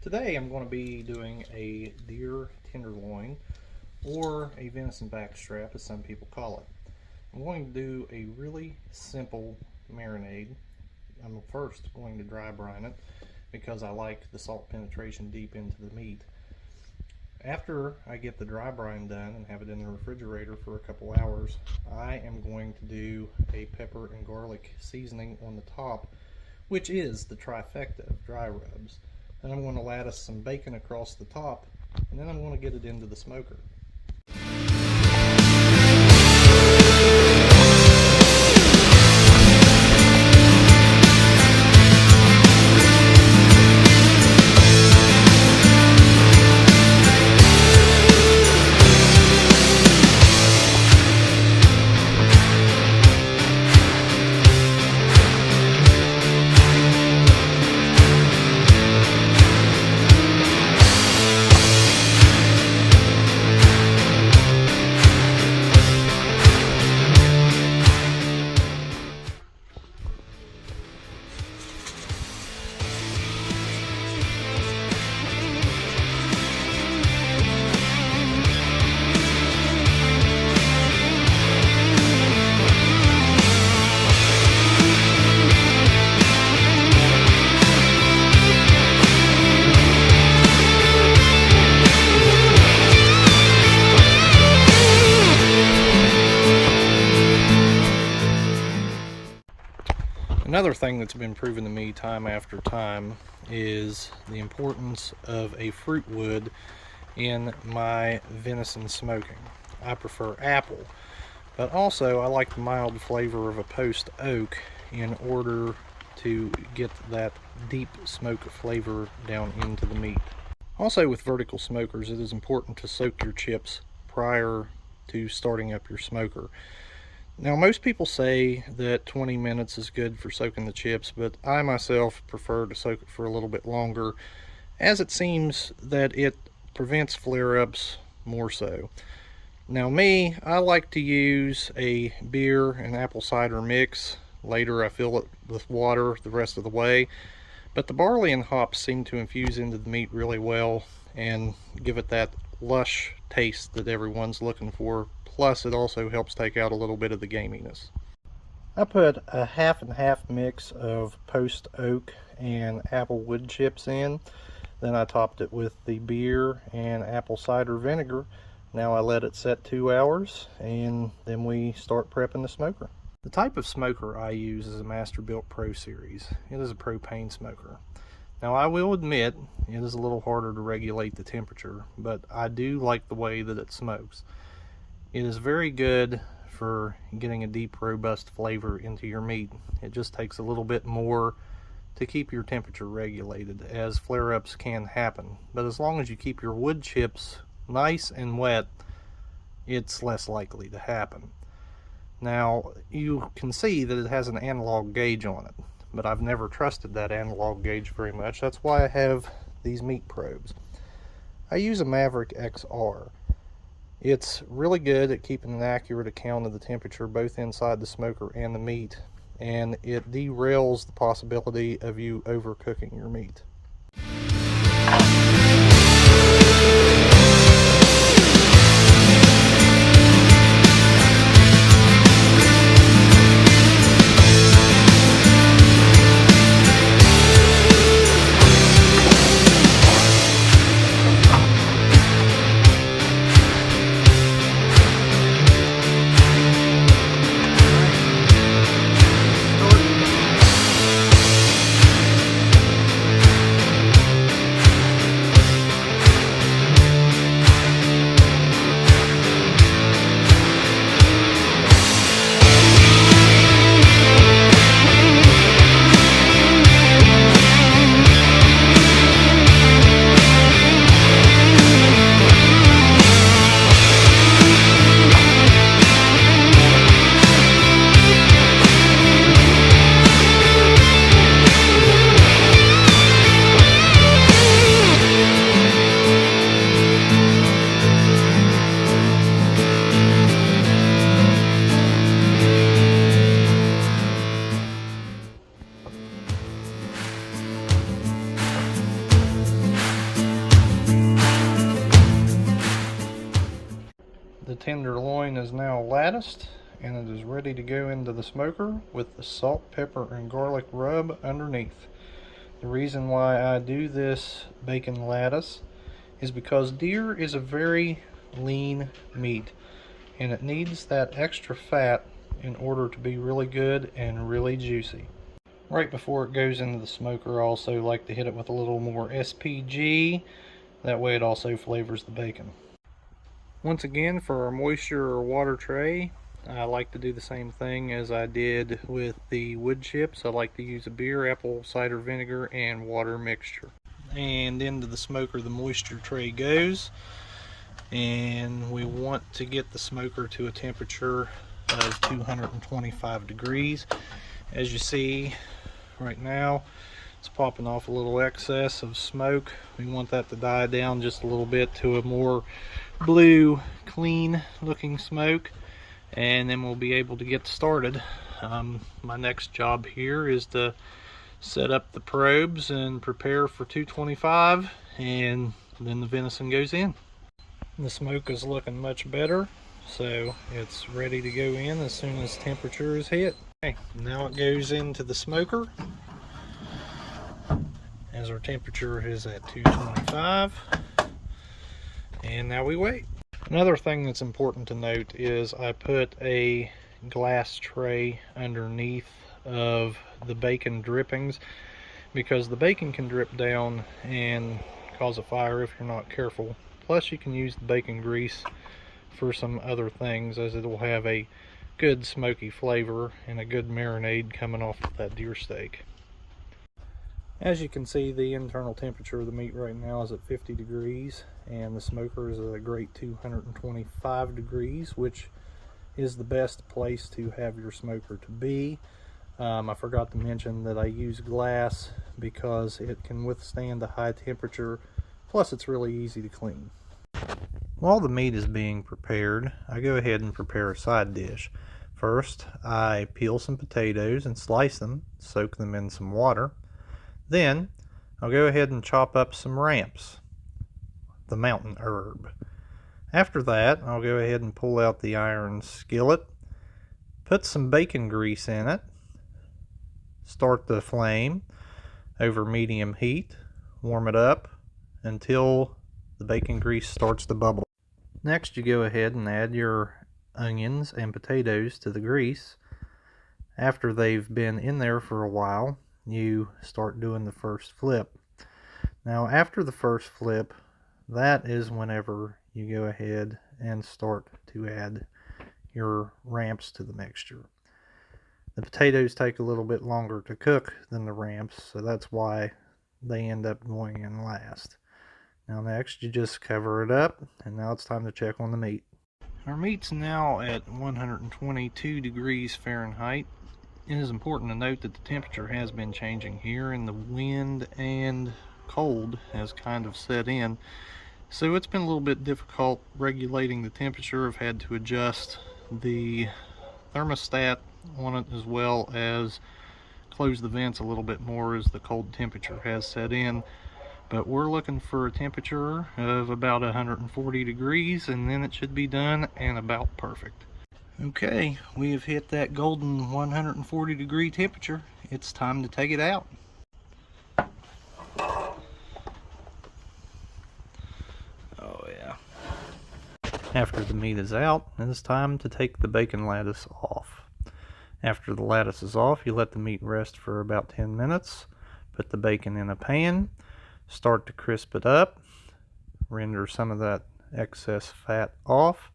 Today I'm going to be doing a deer tenderloin, or a venison backstrap as some people call it. I'm going to do a really simple marinade. I'm first going to dry brine it because I like the salt penetration deep into the meat. After I get the dry brine done and have it in the refrigerator for a couple hours, I am going to do a pepper and garlic seasoning on the top, which is the trifecta of dry rubs. Then I'm going to lattice some bacon across the top, and then I'm going to get it into the smoker. Another thing that's been proven to me time after time is the importance of a fruit wood in my venison smoking. I prefer apple, but also I like the mild flavor of a post oak in order to get that deep smoke flavor down into the meat. Also, with vertical smokers, it is important to soak your chips prior to starting up your smoker. Now, most people say that 20 minutes is good for soaking the chips, but I myself prefer to soak it for a little bit longer, as it seems that it prevents flare-ups more so. Now me, I like to use a beer and apple cider mix. Later I fill it with water the rest of the way, but the barley and hops seem to infuse into the meat really well and give it that lush taste that everyone's looking for. Plus, it also helps take out a little bit of the gaminess. I put a half and half mix of post oak and apple wood chips in. Then I topped it with the beer and apple cider vinegar. Now I let it set 2 hours, and then we start prepping the smoker. The type of smoker I use is a Masterbuilt Pro Series. It is a propane smoker. Now I will admit, it is a little harder to regulate the temperature, but I do like the way that it smokes. It is very good for getting a deep, robust flavor into your meat. It just takes a little bit more to keep your temperature regulated, as flare-ups can happen. But as long as you keep your wood chips nice and wet, it's less likely to happen. Now, you can see that it has an analog gauge on it, but I've never trusted that analog gauge very much. That's why I have these meat probes. I use a Maverick XR. It's really good at keeping an accurate account of the temperature both inside the smoker and the meat, and it derails the possibility of you overcooking your meat. The tenderloin is now latticed and it is ready to go into the smoker with the salt, pepper, and garlic rub underneath. The reason why I do this bacon lattice is because deer is a very lean meat and it needs that extra fat in order to be really good and really juicy. Right before it goes into the smoker, I also like to hit it with a little more SPG. That way it also flavors the bacon. Once again, for our moisture or water tray, I like to do the same thing as I did with the wood chips. I like to use a beer, apple cider vinegar, and water mixture. And into the smoker the moisture tray goes. And we want to get the smoker to a temperature of 225 degrees. As you see right now, it's popping off a little excess of smoke. We want that to die down just a little bit to a more blue, clean looking smoke, and then we'll be able to get started. My next job here is to set up the probes and prepare for 225, and then the venison goes in. The smoke is looking much better, so it's ready to go in as soon as temperature is hit. Okay, now it goes into the smoker as our temperature is at 225, and now we wait. Another thing that's important to note is I put a glass tray underneath of the bacon drippings because the bacon can drip down and cause a fire if you're not careful. Plus you can use the bacon grease for some other things, as it will have a good smoky flavor and a good marinade coming off of that deer steak. As you can see, the internal temperature of the meat right now is at 50 degrees, and the smoker is at a great 225 degrees, which is the best place to have your smoker to be. I forgot to mention that I use glass because it can withstand a high temperature, plus it's really easy to clean. While the meat is being prepared, I go ahead and prepare a side dish. First, I peel some potatoes and slice them, soak them in some water. Then, I'll go ahead and chop up some ramps, the mountain herb. After that, I'll go ahead and pull out the iron skillet, put some bacon grease in it, start the flame over medium heat, warm it up until the bacon grease starts to bubble. Next, you go ahead and add your onions and potatoes to the grease. After they've been in there for a while, you start doing the first flip. Now after the first flip, that is whenever you go ahead and start to add your ramps to the mixture. The potatoes take a little bit longer to cook than the ramps, so that's why they end up going in last. Now next, you just cover it up, and now it's time to check on the meat. Our meat's now at 122 degrees Fahrenheit. It is important to note that the temperature has been changing here, and the wind and cold has kind of set in. So it's been a little bit difficult regulating the temperature. I've had to adjust the thermostat on it, as well as close the vents a little bit more as the cold temperature has set in. But we're looking for a temperature of about 140 degrees, and then it should be done and about perfect. Okay, we have hit that golden 140 degree temperature. It's time to take it out. Oh yeah. After the meat is out, it is time to take the bacon lattice off. After the lattice is off, you let the meat rest for about 10 minutes. Put the bacon in a pan, start to crisp it up, render some of that excess fat off.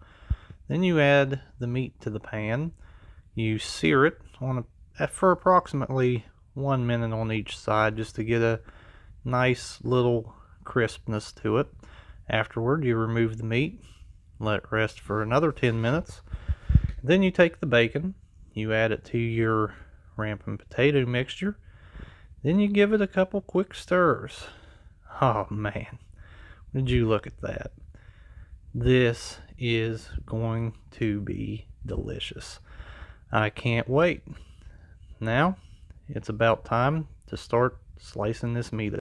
Then you add the meat to the pan. You sear it for approximately 1 minute on each side, just to get a nice little crispness to it. Afterward, you remove the meat, let it rest for another 10 minutes. Then you take the bacon, you add it to your ramp and potato mixture. Then you give it a couple quick stirs. Oh man, would you look at that? This is going to be delicious. I can't wait. Now, it's about time to start slicing this meat up.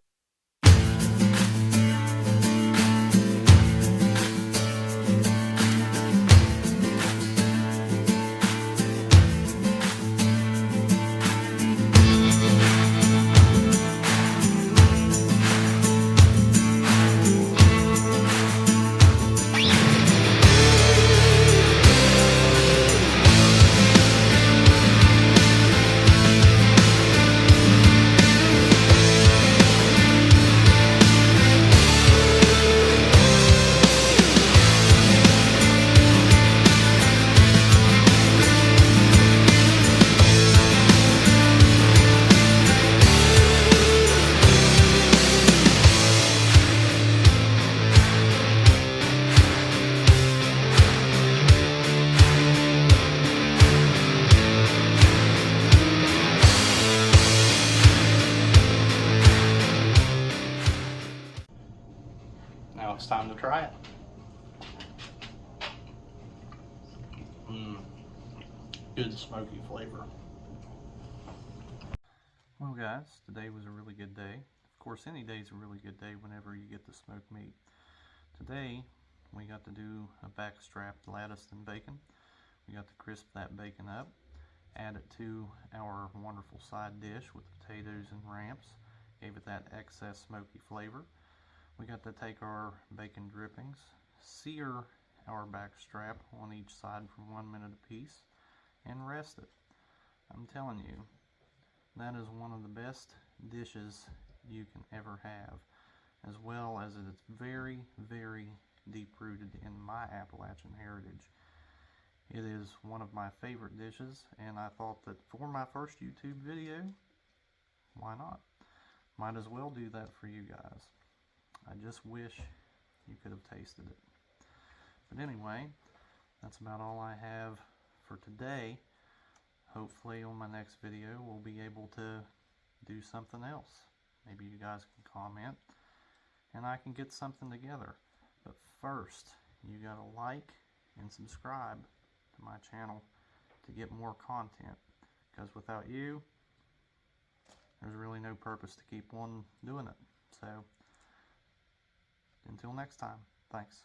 it's time to try it. Good smoky flavor. Well guys, today was a really good day. Of course, any day is a really good day whenever you get to smoke meat. Today, we got to do a backstrap lettuce and bacon. We got to crisp that bacon up, add it to our wonderful side dish with potatoes and ramps, gave it that excess smoky flavor. We got to take our bacon drippings, sear our backstrap on each side for 1 minute apiece, and rest it. I'm telling you, that is one of the best dishes you can ever have, as well as it's very, very deep rooted in my Appalachian heritage. It is one of my favorite dishes, and I thought that for my first YouTube video, why not? Might as well do that for you guys. I just wish you could have tasted it. But anyway, that's about all I have for today. Hopefully on my next video we'll be able to do something else. Maybe you guys can comment and I can get something together. But first, you gotta like and subscribe to my channel to get more content, because without you, there's really no purpose to keep on doing it. So until next time, thanks.